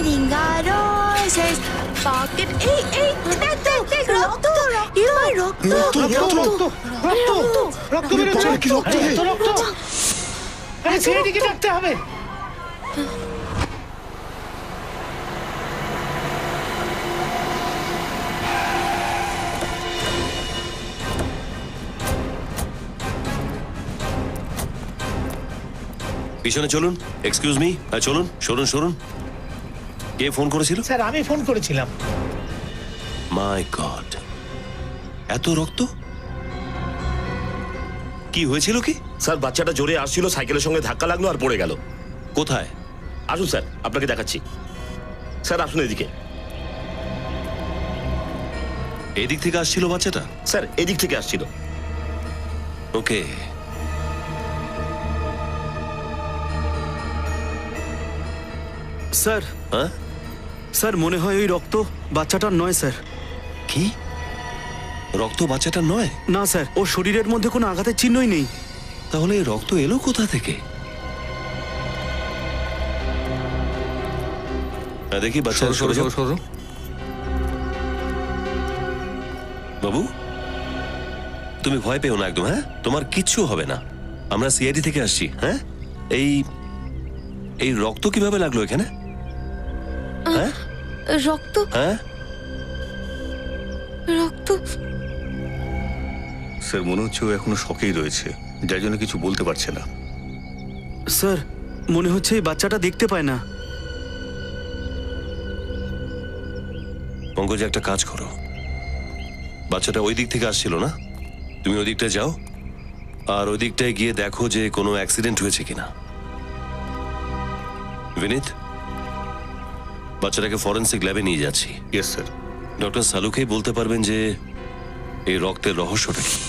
ringa roses, pocket. এই দেখ রক্ত, এবার রক্ত। রক্ত বেরোচ্ছে। কি রক্ত রে? রক্ত। আরে সেদিকে ডাকতে হবে। পিছনে চলুন। এক্সকিউজ মি, চলুন। শুনুন কে ফোন করেছিল? স্যার আমি ফোন করেছিলাম। মাই গড, এত রক্ত! কি হয়েছিল কি? স্যার বাচ্চাটা জোরে আসছিল, সাইকেলের সঙ্গে ধাক্কা লাগলো আর পড়ে গেল। কোথায়? আসুন স্যার, আপনাকে দেখাচ্ছি। স্যার আসুন এদিকে। এদিক থেকে আসছিল বাচ্চাটা? স্যার এদিক থেকে আসছিল। ওকে, স্যার হ্যাঁ স্যার মনে হয় ওই রক্ত বাচ্চাটার নয় স্যার। কি রক্ত বাচ্চাটা নয়? না স্যার, ওর শরীরের মধ্যে কোনো আঘাতের চিহ্নই নেই। তাহলে এই রক্ত এলো কোথা থেকে? দেখি বাচ্চা। সরো। বাবু, তুমি ভয় পেও না একদম, হ্যাঁ? তোমার কিচ্ছু হবে না। আমরা সিআইডি থেকে আসছি। হ্যাঁ, এই রক্ত কিভাবে লাগলো এখানে? হ্যাঁ রক্ত, হ্যাঁ রক্ত। স্যার মনে হচ্ছে ও এখনো শকেই রয়েছে, যার জন্য কিছু বলতে পারছে না। স্যার মনে হচ্ছে এই বাচ্চাটা দেখতে পায় না। পঙ্কজ, একটা কাজ করো, বাচ্চাটা ওই দিক থেকে আসছিল না? তুমি ওই দিকটায় যাও আর ওই দিকটায় গিয়ে দেখো যে কোনো অ্যাক্সিডেন্ট হয়েছে কিনা। বিনীত, বাচ্চাটাকে ফরেন্সিক ল্যাবে নিয়ে যাচ্ছি। Yes sir. ডক্টর সালুকেই বলতে পারবেন যে এই রক্তের রহস্যটা কি।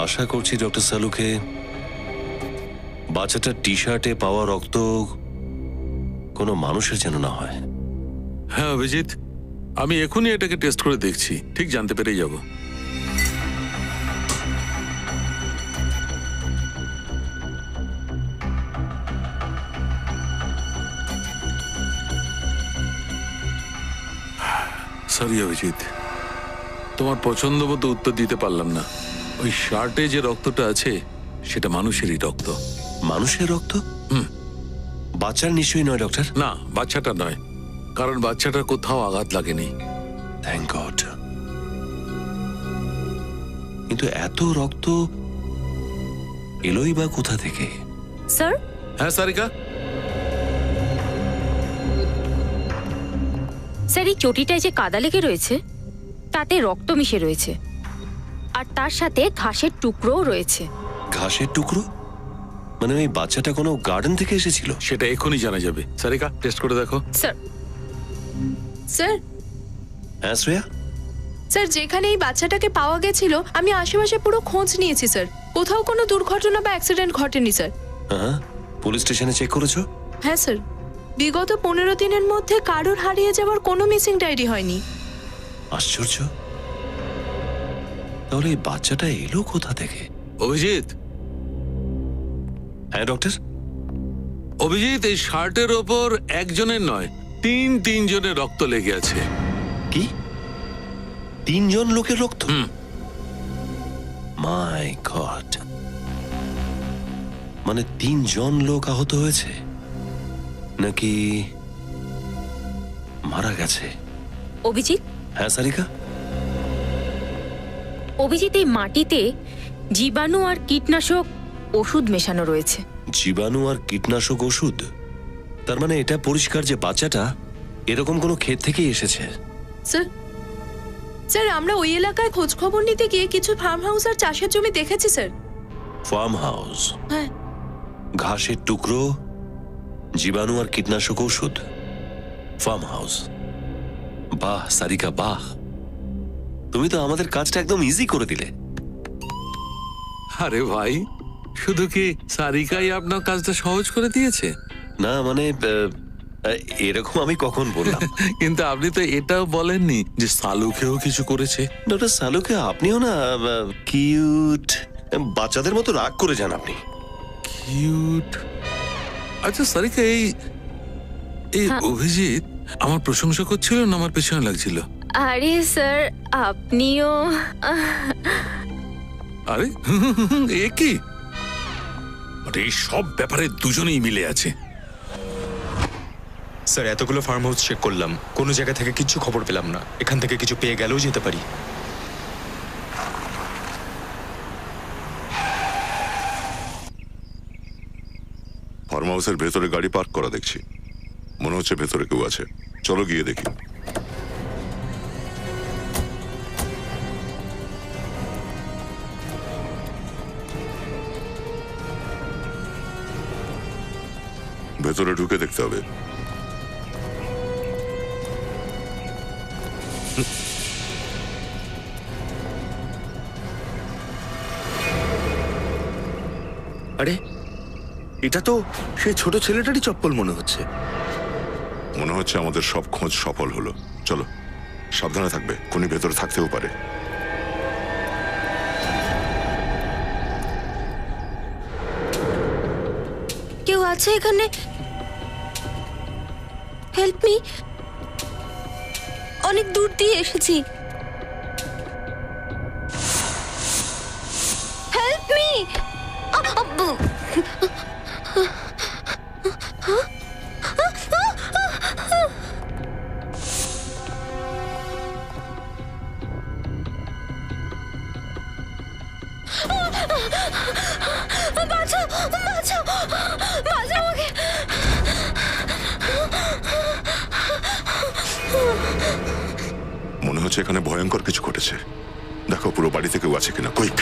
আশা করছি ডক্টর সালুকে বাচ্চাটার টি শার্টে পাওয়া রক্ত কোনো মানুষের যেন না হয়। হ্যাঁ অভিজিৎ, আমি এখনই এটাকে টেস্ট করে দেখছি, ঠিক জানতে পেরেই যাব। সরি অভিজিৎ, তোমার পছন্দ মতো উত্তর দিতে পারলাম না। ওই শার্টে যে রক্তটা আছে সেটা মানুষেরই রক্ত। মানুষের রক্ত? বাচ্চার নিশ্চয়ই নয় ডক্টর। না, বাচ্চাটা নয়, কারণ বাচ্চাটার কোথাও আঘাত লাগেনি। Thank god. কিন্তু এত রক্ত এলোই বা কোথা থেকে? স্যার, হ্যাঁ সারিকা। স্যার, এই চটিটায় যে কাদা লেগে রয়েছে তাতে রক্ত মিশে রয়েছে, আর তার সাথে ঘাসের টুকরোও রয়েছে। ঘাসের টুকরো? মানে ওই বাচ্চাটা কোনো গার্ডেন থেকে এসেছিল? সেটা এখনই জানা যাবে। সারিকা, টেস্ট করে দেখো। স্যার। স্যার, হ্যাঁ শ্রেয়া? স্যার যেখানে এই বাচ্চাটাকে পাওয়া গেছিল আমি আশেপাশে পুরো খোঁজ নিয়েছি স্যার, কোথাও কোনো দুর্ঘটনা বা অ্যাক্সিডেন্ট ঘটেনি স্যার। হ্যাঁ, পুলিশ স্টেশনে চেক করেছো? হ্যাঁ স্যার, বিগত 15 দিনের মধ্যে কারোর হারিয়ে যাওয়ার কোনো মিসিং ডায়েরি হয়নি। আশ্চর্য। তাহলে এই বাচ্চাটা এলো কোথা থেকে? অভিজিৎ। হ্যাঁ ডক্টর? অভিজিৎ, এই শার্টের ওপর একজনের নয়, তিনজনের রক্ত লেগে আছে। কি? 3 জন লোকের রক্ত? মাই গড, মানে 3 জন লোক আহত হয়েছে নাকি মারা গেছে? অভিজিৎ? হ্যাঁ সারিকা? অভিজিৎ, এই মাটিতে জীবাণু আর কীটনাশক ওষুধ মেশানো রয়েছে। জীবাণু আর কীটনাশক ওষুধ? তার মানে এটা পরিষ্কার যে বাচ্চাটা এরকম কোনো ক্ষেত থেকেই এসেছে। স্যার, স্যার আমরা ওই এলাকায় খোঁজ খবর নিতে গিয়ে কিছু ফার্ম হাউস আর চাষের জমি দেখেছি স্যার। ফার্ম হাউস, হ্যাঁ ঘাসের টুকরো, জীবাণু আর কীটনাশক ঔষধ। ফার্ম হাউস, বাহ সারিকা বাহ, তুমি তো আমাদের কাজটা একদম ইজি করে দিলে। আরে ভাই, শুধু কি সারিকাই আপনার কাজটা সহজ করে দিয়েছে? না মানে এরকম আমি কখন বললাম? কিন্তু আপনি তো এটাও বলেননি যে সালুকেও কিছু করেছে। ডক্টর সালুকে আপনিও না কিউট বাচ্চাদের মতো রাগ করে যান আপনি। কিউট। আচ্ছা সারিকা, এই অভিজিৎ আমার প্রশংসা করছিল না আমার পেছনে লাগছিল? আরে স্যার, আপনিও আরে এ কি? আরে এই সব ব্যাপারে দুজনেই মিলে আছে। স্যার এতগুলো ফার্ম হাউস চেক করলাম, কোনো জায়গা থেকে কিছু খবর পেলাম না। এখান থেকে কিছু পেয়ে গেলেও যেতে পারি। ফার্ম হাউসের ভেতরে গাড়ি পার্ক করা দেখছি, মনে হচ্ছে ভেতরে কেউ আছে। চলো গিয়ে দেখি। ভেতরে ঢুকে দেখতে হবে। আরে এটা তো সেই ছোট ছেলেটারই চপ্পল মনে হচ্ছে। মনে হচ্ছে আমাদের সব খোঁজ সফল হলো। চলো, সাবধানে থাকবে, খুনি ভেতরে থাকতেও পারে। কেউ আছে এখানে? হেল্প মি, অনেক দূর দিয়ে এসেছি। Help me. বাঁচাও, বাঁচাও, বাঁচাও আমাকে। মনে হচ্ছে এখানে ভয়ঙ্কর কিছু ঘটেছে। দেখো পুরো বাড়িতে কেউ আছে কিনা। কুইক।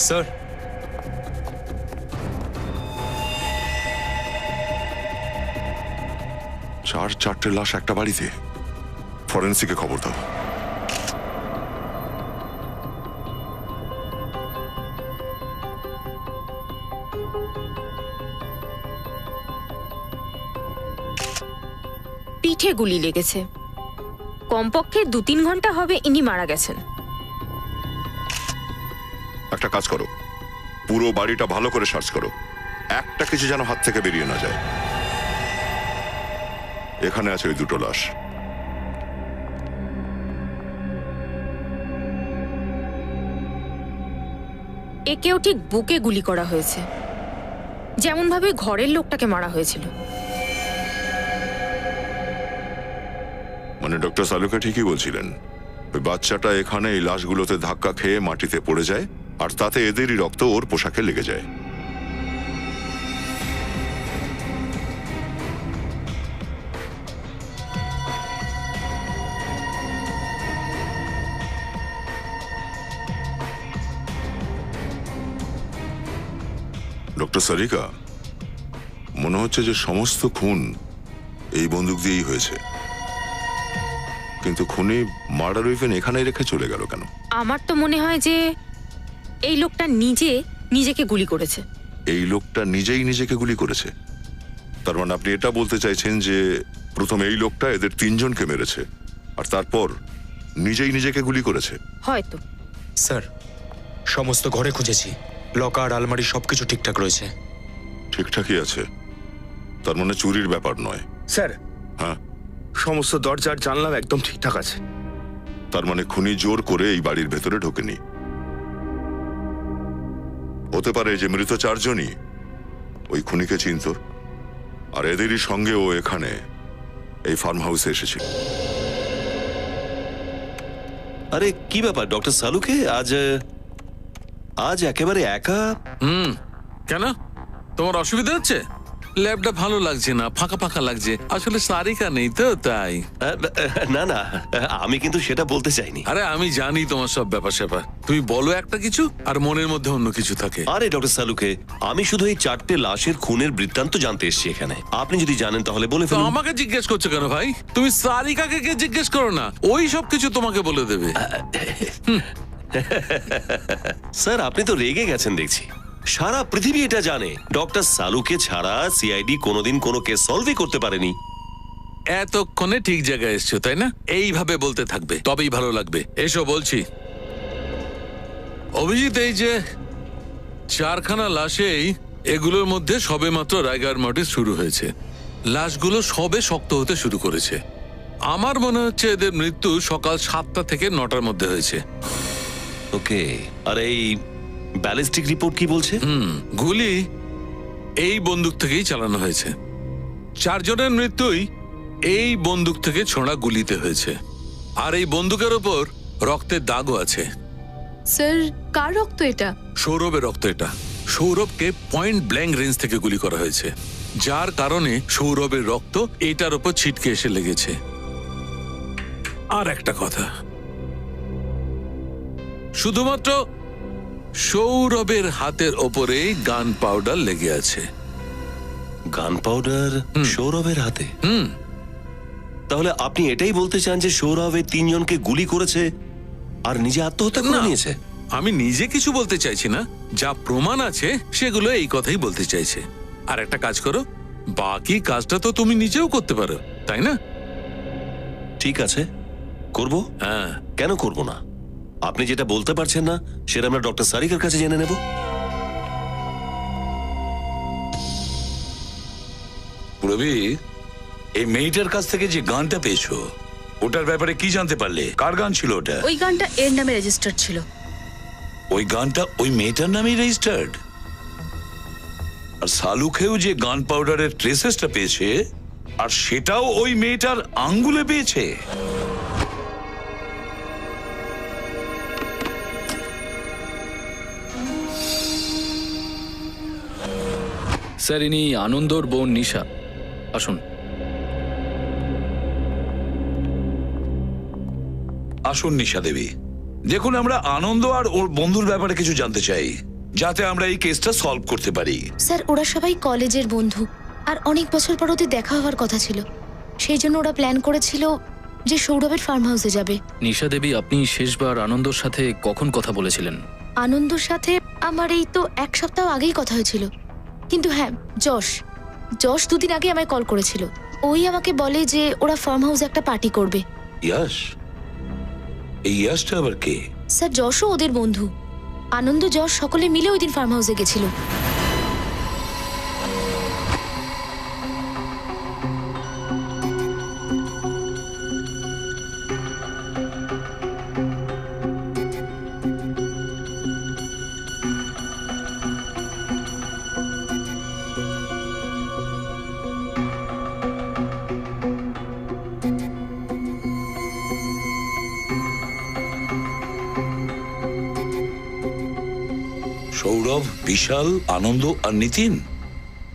স্যার চারটে লাশ একটা বাড়িতে। ফরেন্সিকে খবর দাও। পিঠে গুলি লেগেছে। কমপক্ষে 2-3 ঘন্টা হবে ইনি মারা গেছেন। একটা কাজ করো, পুরো বাড়িটা ভালো করে সার্চ করো, একটা কিছু যেন হাত থেকে বেরিয়ে না যায়। এখানে আছে ওই দুটো লাশ। একেও ঠিক বুকে গুলি করা হয়েছে, যেমন ভাবে ঘরের লোকটাকে মারা হয়েছিল। মানে ডক্টর সালুকে ঠিকই বলছিলেন, ওই বাচ্চাটা এখানে এই লাশগুলোতে ধাক্কা খেয়ে মাটিতে পড়ে যায়, আর তাতে এদেরই রক্ত ওর পোশাকে লেগে যায়। ডক্টর সারিকা, মনে হচ্ছে যে সমস্ত খুন এই বন্দুক দিয়েই হয়েছে, কিন্তু খুনি মার্ডার ওয়েপন এখানেই রেখে চলে গেল কেন? আমার তো মনে হয় যে এই লোকটা নিজেকে গুলি করেছে। এই লোকটা নিজেই নিজেকে গুলি করেছে? তার মানে আপনি এটা বলতে চাইছেন যে প্রথম এই লোকটা এদের 3 জনকে মেরেছে, আর তারপর নিজেই নিজেকে গুলি করেছে? হয়তো। স্যার সমস্ত ঘরে খুঁজেছি, লকার আলমারি সবকিছু ঠিকঠাক রয়েছে। ঠিকঠাকই আছে, তার মানে চুরির ব্যাপার নয়। স্যার হ্যাঁ, সমস্ত দরজার জানলা একদম ঠিকঠাক আছে। তার মানে খুনি জোর করে এই বাড়ির ভেতরে ঢোকেনি। হতে পারে যে মৃত 4 জনই ওই খুনিকে চিনত, আর এদেরই সঙ্গে ও এখানে এই ফার্ম হাউসে এসেছিল। আরে কি ব্যাপার ডক্টর সালুকে, আজ একেবারে একা। কেন, তোমার অসুবিধা হচ্ছে? ল্যাবটা ভালো লাগছে না, ফাঁকা ফাঁকা লাগছে। আসলে সারিকা নেই তো তাই। না না, আমি কিন্তু সেটা বলতে চাইনি। আরে আমি জানি তোমার সব ব্যাপার স্যাপার। তুমি বলো একটা কিছু আর মনের মধ্যে অন্য কিছু থাকে। আরে ডক্টর সালুকে, আমি শুধু এই 4টে লাশের খুনের বৃত্তান্ত জানতে এসেছি এখানে। আপনি যদি জানেন তাহলে বলে তো ফেলুন। আমাকে জিজ্ঞেস করছো কেন ভাই? তুমি সারিকাকে কে জিজ্ঞেস করো না, ওই সব কিছু তোমাকে বলে দেবে। স্যার, আপনি তো রেগে গেছেন দেখছি। সারা পৃথিবী এটা জানে ডক্টর সালুকে ছাড়া সিআইডি কোনোদিন কোনো কেস সলভই করতে পারেনি। এতক্ষণে ঠিক জায়গায় এসছো তাই না? এইভাবে বলতে থাকবে, তবেই ভালো লাগবে। এসো বলছি। অভিজিৎ, এই যে 4খানা লাশেই এগুলোর মধ্যে সবে মাত্র রাইগার মর্টিস শুরু হয়েছে। লাশগুলো সবে শক্ত হতে শুরু করেছে। আমার মনে হচ্ছে এদের মৃত্যু সকাল 7টা থেকে 9টার মধ্যে হয়েছে। ওকে, আর এই ব্যালিস্টিক রিপোর্ট কি বলছে? গুলি এই বন্দুক থেকেই চালানো হয়েছে। 4 জনের মৃত্যুই এই বন্দুক থেকে ছোঁড়া গুলিতে হয়েছে। আর এই বন্দুকের ওপর রক্তের দাগও আছে। স্যার, কার রক্ত এটা? সৌরভের রক্ত এটা। সৌরভকে পয়েন্ট ব্ল্যাঙ্ক রেঞ্জ থেকে গুলি করা হয়েছে, যার কারণে সৌরভের রক্ত এটার ওপর ছিটকে এসে লেগেছে। আর একটা কথা, শুধুমাত্র সৌরভের হাতের ওপরেই গান পাউডার লেগে আছে। গান পাউডার সৌরভের হাতে? তাহলে আপনি এটাই বলতে চান যে সৌরভ এই 3 জনকে গুলি করেছে আর নিজে আত্মহত্যা করে না, নিয়েছে? আমি নিজে কিছু বলতে চাইছি না, যা প্রমাণ আছে সেগুলো এই কথাই বলতে চাইছে। আর একটা কাজ করো, বাকি কাজটা তো তুমি নিজেও করতে পারো, তাই না? ঠিক আছে, করব। হ্যাঁ, কেন করব না? আপনি যেটা বলতে পারছেন না সেটা আমরা ডক্টর সারিকার কাছে জেনে নেব। রবি, এই মেয়েটার কাছ থেকে যে গানটা পেয়েছো, ওটার ব্যাপারে কি জানতে পারলে? কার গান ছিল ওটা? ওই গানটা এর নামে রেজিস্টার্ড ছিল। ওই গানটা ওই মেয়েটার নামেই রেজিস্টার্ড? আর সালুকেও যে গান পাউডারের ট্রেসেসটা পেয়েছে, আর সেটাও ওই মেয়েটার আঙ্গুলে পেয়েছে। স্যার, ইনি আনন্দর বোন নিশা। আসুন। আসুন নিশা দেবী। দেখুন, আমরা আনন্দ আর ওর বন্ধুর ব্যাপারে কিছু জানতে চাই, যাতে আমরা এই কেসটা সলভ করতে পারি। স্যার, ওরা সবাই কলেজের বন্ধু, আর অনেক বছর পর ওদের দেখা হওয়ার কথা ছিল। সেই জন্য ওরা প্ল্যান করেছিল যে সৌরভের ফার্ম হাউসে যাবে। নিশা দেবী, আপনি শেষবার আনন্দর সাথে কখন কথা বলেছিলেন? আনন্দর সাথে আমার এই তো 1 সপ্তাহ আগেই কথা হয়েছিল। কিন্তু হ্যাঁ, যশ 2 দিন আগে আমায় কল করেছিল। ওই আমাকে বলে যে ওরা ফার্ম হাউসে একটা পার্টি করবে। ইয়াশ? এই ইয়াশটা আবার কে? স্যার, যশও ওদের বন্ধু। আনন্দ, যশ সকলে মিলে ওই দিন ফার্ম হাউসে গেছিল। সৌরভ, বিশাল, আনন্দ আর নিতিন,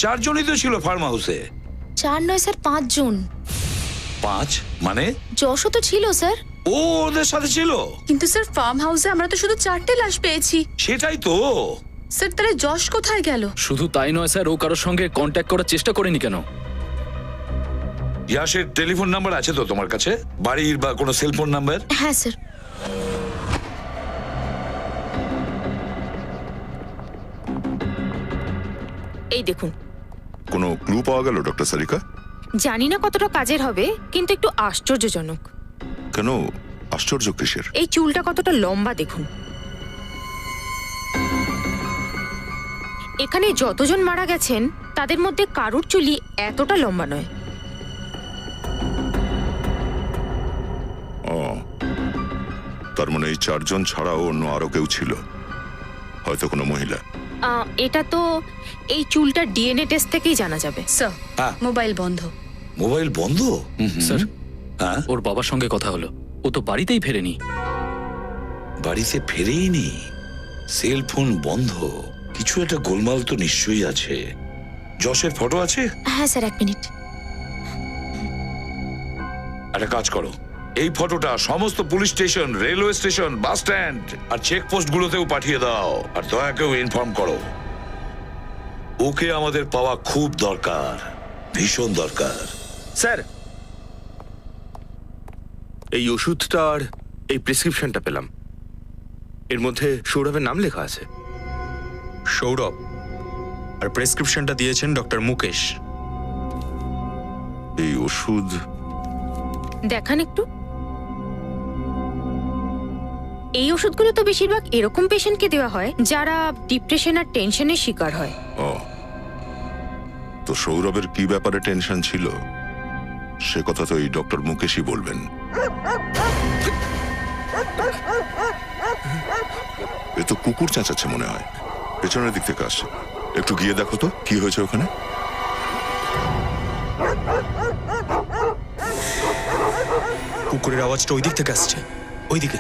4 জনই তো ছিল ফার্ম হাউসে। 4 নয় স্যার, 5 জন। 5 মানে? যশও তো ছিল স্যার। ও ওদের সাথে ছিল? কিন্তু স্যার, ফার্ম হাউসে আমরা তো শুধু 4টে লাশ পেয়েছি। সেটাই তো। স্যার, তাহলে যশ কোথায় গেল? শুধু তাই নয় স্যার, ও কারোর সঙ্গে কন্ট্যাক্ট করার চেষ্টা করেনি কেন? ইয়াশের টেলিফোন নাম্বার আছে তো তোমার কাছে? বাড়ির বা কোনো সেলফোন নাম্বার? হ্যাঁ স্যার। এই দেখুন। কোনো ক্লু পাওয়া গেল ডক্টর সারিকা? জানি না কতটা কাজের হবে, কিন্তু একটু আশ্চর্যজনক। কেন আশ্চর্য কিসের? এই চুলটা কতটা লম্বা দেখুন। এখানে যতজন মারা গেছেন তাদের মধ্যে কারুর চুলই এতটা লম্বা নয়। তার মানে এই 4 জন ছাড়াও অন্য আরো কেউ ছিল, হয়তো কোনো মহিলা। এটা তো এই চুলটা ডিএনএ টেস্ট থেকেই জানা যাবে। স্যার, মোবাইল বন্ধ। মোবাইল বন্ধ? স্যার, হ্যাঁ, ওর বাবার সঙ্গে কথা হলো, ও তো বাড়িতেই ফেরেনি। বাড়িতে ফেরেইনি? সেল ফোন বন্ধ, কিছু একটা গোলমাল তো নিশ্চয়ই আছে। যশের ফটো আছে? হ্যাঁ স্যার, 1 মিনিট। একটা কাজ করো, এই ফটোটা সমস্ত police station, railway station, bus stand আর চেকপোস্ট গুলোতেও পাঠিয়ে দাও। আর দয়াকেও ইনফর্ম করো, ওকে আমাদের পাওয়া খুব দরকার, ভীষণ দরকার। স্যার, এই ওষুধটার এই প্রেসক্রিপশনটা পেলাম, এর মধ্যে সৌরভের নাম লেখা আছে। সৌরভ, আর প্রেসক্রিপশনটা দিয়েছেন ডক্টর মুকেশ। এই ওষুধ দেখান একটু। এই ওষুধগুলো তো বেশিরভাগ এরকম পেশেন্টকে দেওয়া হয় যারা ডিপ্রেশন আর টেনশনের শিকার হয়। ও, তো সৌরভের কি ব্যাপারে টেনশন ছিল সে কথা তো এই ডক্টর মুকেশই বলবেন। এ তো কুকুর চেঁচাচ্ছে মনে হয়, পেছনের দিক থেকে আসছে। একটু গিয়ে দেখো তো কি হয়েছে ওখানে। কুকুরের আওয়াজটা ওই দিক থেকে আসছে, ওইদিকে।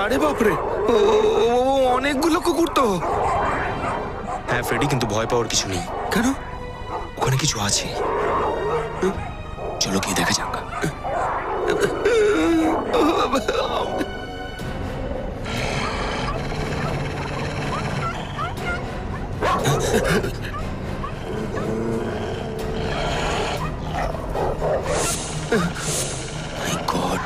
আরে বাপরে, ও অনেকগুলো কুকুর তো। হ্যাঁ ফ্রেডি, কিন্তু ভয় পাওয়ার কিছু নেই। কেন? ওখানে কিছু আছে, চলো গিয়ে দেখা যাক। My God.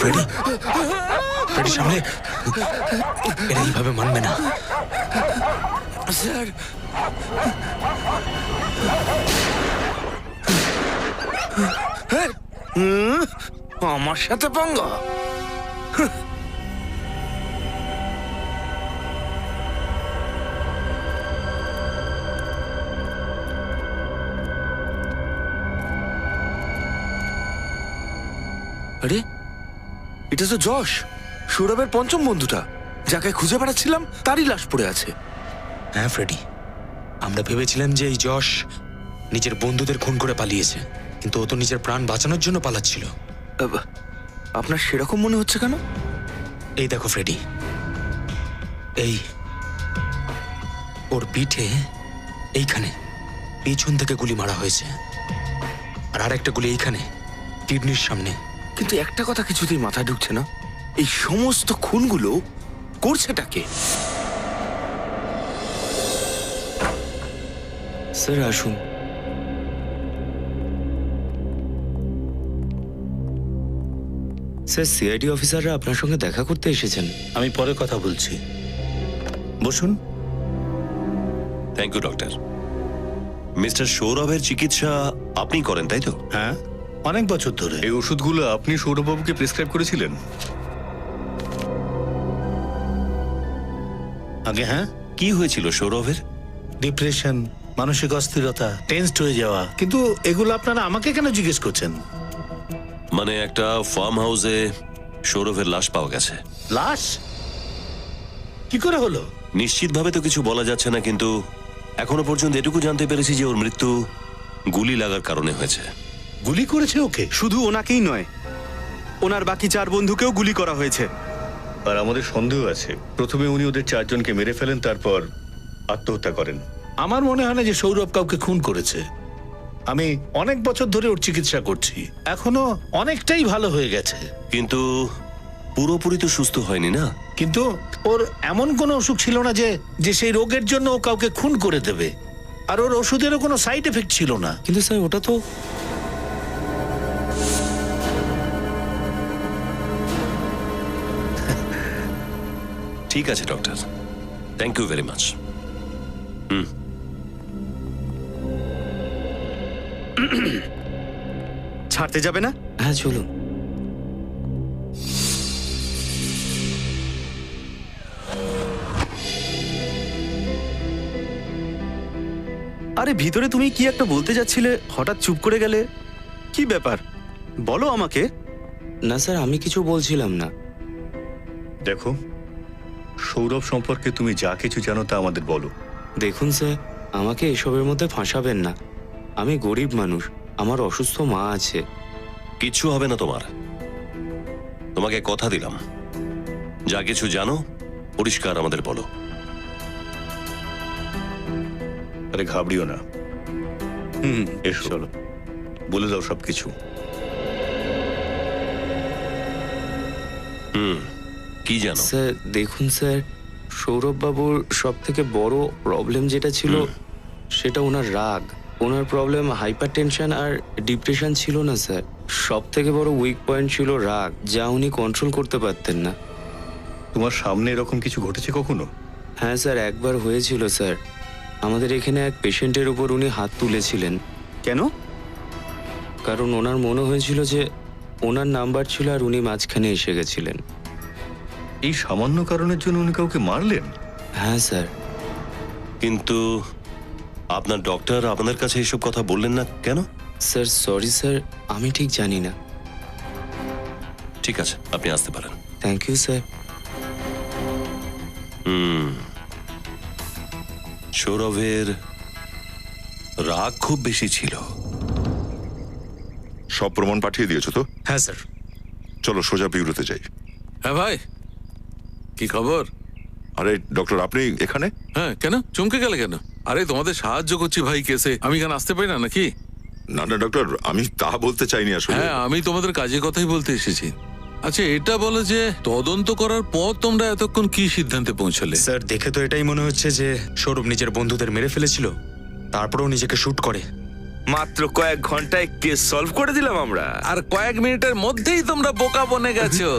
ফ্রেডি, ফ্রেডি সামনে, এরা এইভাবে মানবে না। স্যার, আমার সাথে পাঙ্গা? আরে, এটা তো যশ, সৌরভের পঞ্চম বন্ধুটা, যাকে খুঁজে বেড়াচ্ছিলাম তারই লাশ পড়ে আছে। হ্যাঁ ফ্রেডি, আমরা ভেবেছিলাম যে এই যশ নিজের বন্ধুদের খুন করে পালিয়েছে, কিন্তু ও তো নিজের প্রাণ বাঁচানোর জন্য পালাচ্ছিল। আপনার সেরকম মনে হচ্ছে কেন? এই দেখো ফ্রেডি, এই ওর পিঠে এইখানে পেছন থেকে গুলি মারা হয়েছে, আর আরেকটা গুলি এইখানে কিডনির সামনে। কিন্তু একটা কথা কিছুতেই মাথায় ঢুকছে না, এই সমস্ত খুনগুলো করছেটা কে? স্যার আসুন। স্যার, সিআইডি অফিসাররা আপনার সঙ্গে দেখা করতে এসেছেন। আমি পরে কথা বলছি, বসুন। Thank you doctor. মিস্টার সৌরভের চিকিৎসা আপনি করেন তাই তো? হ্যাঁ, অনেক বছর ধরে। এই ওষুধগুলো আপনি সৌরভবাবুকে প্রেসক্রাইব করেছিলেন? আগে হ্যাঁ। কি হয়েছিল সৌরভের? ডিপ্রেশন, মানসিক অস্থিরতা, টেনসড হয়ে যাওয়া। কিন্তু এগুলো আপনারা আমাকে কেন জিজ্ঞেস করছেন? মানে একটা ফার্ম হাউসে সৌরভের লাশ পাওয়া গেছে। লাশ কি করে হলো? নিশ্চিতভাবে তো কিছু বলা যাচ্ছে না, কিন্তু এখনো পর্যন্ত এটুকু জানতে পেরেছি যে ওর মৃত্যু গুলি লাগার কারণে হয়েছে। গুলি করেছে ওকে? শুধু ওনাকেই নয়, ওনার বাকি 4 বন্ধুকেও গুলি করা হয়েছে। আর আমাদের সন্দেহ আছে প্রথমে উনি ওদের 4 জনকে মেরে ফেলেন, তারপর আত্মহত্যা করেন। আমার মনে হয় না যে সৌরভ কাউকে খুন করেছে। আমি অনেক বছর ধরে ওর চিকিৎসা করছি, এখনো অনেকটাই ভালো হয়ে গেছে। কিন্তু পুরোপুরি তো সুস্থ হয়নি না? কিন্তু ওর এমন কোনো অসুখ ছিল না যে যে সেই রোগের জন্য ও কাউকে খুন করে দেবে। আর ওর ওষুধেরও কোনো সাইড এফেক্ট ছিল না। কিন্তু স্যার, ওটা তো ঠিক আছে doctor, thank you very much. হাঁটতে যাবে না? হ্যাঁ চলুন। আরে ভিতরে তুমি কি একটা বলতে যাচ্ছিলে, হঠাৎ চুপ করে গেলে, কি ব্যাপার বলো আমাকে। না স্যার, আমি কিছু বলছিলাম না। দেখো, সৌরভ সম্পর্কে তুমি যা কিছু জানো তা আমাদের বলো। দেখুন স্যার, আমাকে এসবের মধ্যে ফাঁসাবেন না। আমি গরিব মানুষ, আমার অসুস্থ মা আছে। কিচ্ছু হবে না তোমার। তোমাকে কথা দিলাম, যা কিছু জানো পরিষ্কার আমাদের বলো। আরে ঘাবড়িও না, এসো চলো, বলে দাও সবকিছু। কি জানো? স্যার দেখুন স্যার, সৌরভ বাবুর সব থেকে বড় প্রবলেম যেটা ছিল সেটা ওনার রাগ। ওনার প্রবলেম হাইপার টেনশন আর ডিপ্রেশন ছিল না স্যার, সব থেকে বড় উইক পয়েন্ট ছিল রাগ, যা উনি কন্ট্রোল করতে পারতেন না। তোমার সামনে এরকম কিছু ঘটেছে কখনো? হ্যাঁ স্যার, একবার হয়েছিল স্যার। আমাদের এখানে এক পেশেন্টের উপর উনি হাত তুলেছিলেন। কেন? কারণ ওনার মনে হয়েছিল যে ওনার নাম্বার ছিল আর উনি মাঝখানে এসে গেছিলেন। এই সামান্য কারণের জন্য উনি কাউকে মারলেন? হ্যাঁ স্যার। কিন্তু আপনার ডক্টর আপনাদের কাছে এসব কথা বললেন না কেন? স্যার সরি স্যার, আমি ঠিক জানি না। ঠিক আছে, আপনি আসতে পারেন। Thank you sir. সৌরভের রাগ খুব বেশি ছিল। সব প্রমাণ পাঠিয়ে দিয়েছো তো? হ্যাঁ স্যার। চলো সোজা বিউরোতে যাই। হ্যাঁ ভাই, কি খবর? আরে ডক্টর, আপনি এখানে? হ্যাঁ, কেন চমকে গেলে কেন? আরে তোমাদের সাহায্য করছি ভাই কেসে, আমি এখানে আসতে পারি না নাকি? না না ডক্টর, আমি তা বলতে চাইনি আসলে। হ্যাঁ, আমি তোমাদের কাজের কথাই বলতে এসেছি। আচ্ছা এটা বলো যে তদন্ত করার পর তোমরা এতক্ষণ কি সিদ্ধান্তে পৌঁছলে? স্যার দেখে তো এটাই মনে হচ্ছে যে সৌরভ নিজের বন্ধুদের মেরে ফেলেছিল, তারপরেও নিজেকে শুট করে। মাত্র কয়েক ঘন্টায় কেস সলভ করে দিলাম আমরা। আর কয়েক মিনিটের মধ্যেই তোমরা বোকা বনে গেছো।